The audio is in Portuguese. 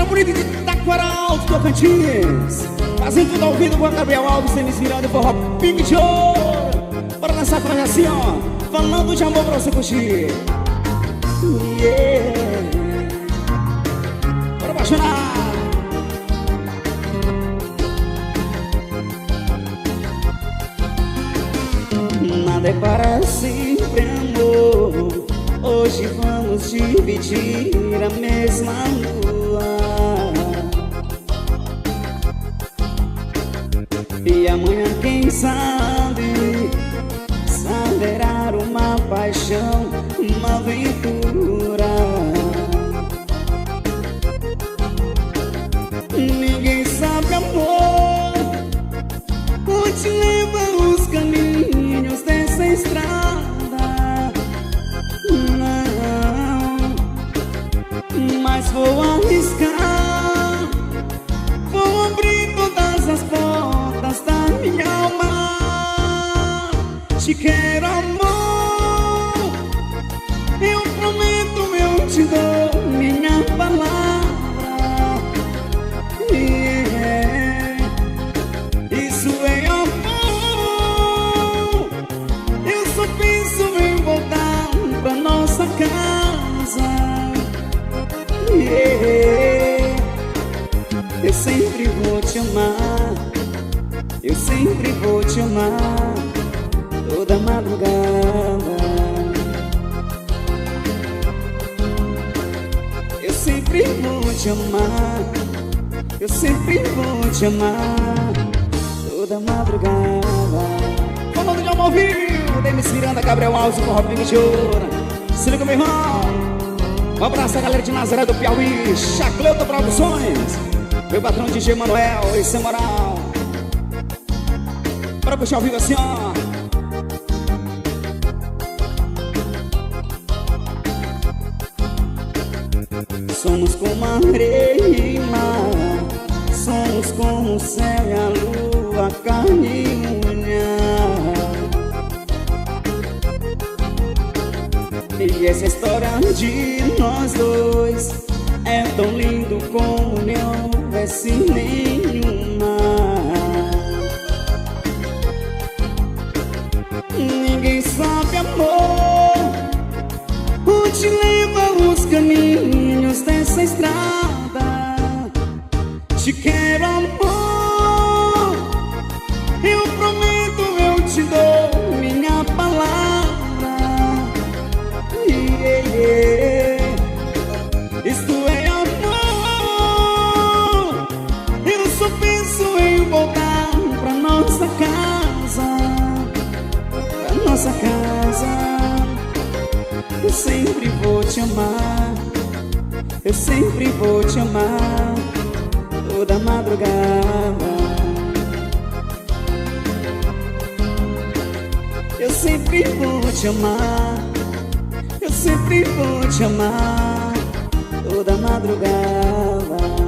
bonita de Taquaral, Tocantins. Fazendo tudo ao vivo com a Gabriel Alves, Denis Miranda e forró Pique de Ouro. Bora dançar com nós assim, ó, falando de amor pra você curtir. Yeah. Bora apaixonar. Nada é para sempre, amor. Hoje vamos dividir a mesma lua. E amanhã, quem sabe, saberá uma paixão, uma aventura. Ninguém sabe, amor, onde levam os caminhos dessa estrada. Mas vou arriscar, vou abrir todas as portas da minha alma. Te quero, amor, eu prometo, eu te dou minha palavra. Yeah. Isso é amor. Eu só penso em voltar pra nossa casa. Yeah. Eu sempre vou te amar, eu sempre vou te amar, toda madrugada. Eu sempre vou te amar, eu sempre vou te amar, toda madrugada. Falando de amor vivo, Denis Miranda, Gabriel Alves, com Robinho de Ouro. Se liga, meu irmão. Um abraço a galera de Nazaré do Piauí, Chacleuta Produções, meu patrão DJ Manuel, esse é moral. Bora puxar ao vivo assim, ó. Somos como a areia e mar, somos como o céu e a lua, carne e unha. E essa história de nós dois é tão lindo como não houvesse nenhuma. Ninguém sabe, amor, onde levam os caminhos dessa estrada. Te quero, amor, eu prometo, eu te dou minha palavra. Yeah. Isto é amor. Eu só penso em voltar pra nossa casa, pra nossa casa. Eu sempre vou te amar, eu sempre vou te amar, toda madrugada. Eu sempre vou te amar, eu sempre vou te amar, toda madrugada.